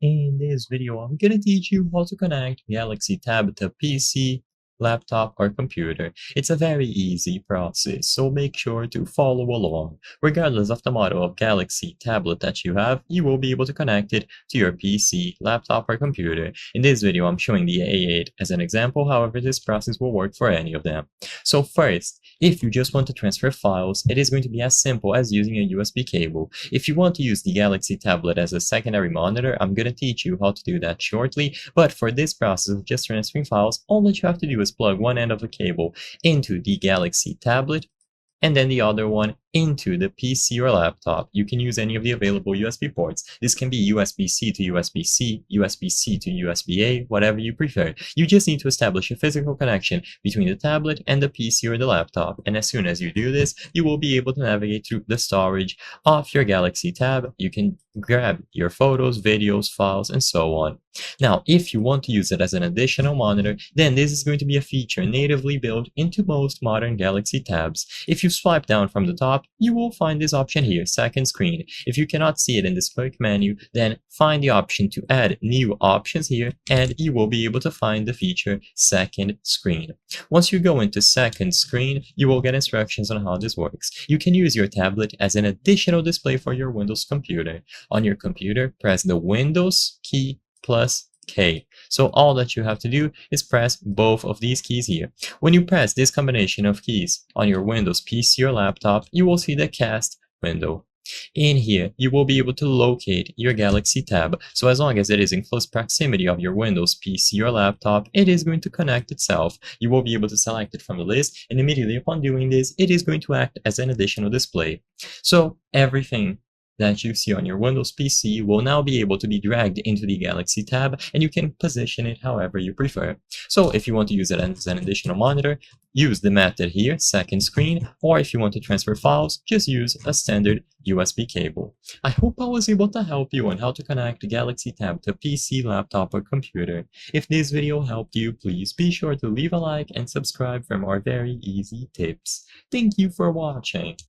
In this video, I'm gonna teach you how to connect Galaxy Tab to PC, laptop, or computer. It's a very easy process, so make sure to follow along. Regardless of the model of Galaxy tablet that you have, you will be able to connect it to your PC, laptop, or computer. In this video, I'm showing the A8 as an example, however, this process will work for any of them. So first, if you just want to transfer files, it is going to be as simple as using a USB cable. If you want to use the Galaxy tablet as a secondary monitor, I'm going to teach you how to do that shortly, but for this process of just transferring files, all that you have to do is plug one end of the cable into the Galaxy tablet and then the other one into the PC or laptop. You can use any of the available USB ports. This can be USB-C to USB-C, USB-C to USB-A, whatever you prefer. You just need to establish a physical connection between the tablet and the PC or the laptop. And as soon as you do this, you will be able to navigate through the storage of your Galaxy Tab. You can grab your photos, videos, files, and so on. Now, if you want to use it as an additional monitor, then this is going to be a feature natively built into most modern Galaxy Tabs. If you swipe down from the top, you will find this option here, second screen. If you cannot see it in this quick menu, then find the option to add new options here, and you will be able to find the feature second screen. Once you go into second screen, you will get instructions on how this works. You can use your tablet as an additional display for your Windows computer. On your computer, press the Windows key plus K. So all that you have to do is press both of these keys here. When you press this combination of keys on your Windows PC or laptop, you will see the cast window. In here, you will be able to locate your Galaxy Tab. So as long as it is in close proximity of your Windows PC or laptop, it is going to connect itself. You will be able to select it from the list, and immediately upon doing this, it is going to act as an additional display. So everything that you see on your Windows PC will now be able to be dragged into the Galaxy Tab, and you can position it however you prefer. So if you want to use it as an additional monitor, use the method here, second screen, or if you want to transfer files, just use a standard USB cable. I hope I was able to help you on how to connect the Galaxy Tab to PC, laptop, or computer. If this video helped you, please be sure to leave a like and subscribe for more very easy tips. Thank you for watching.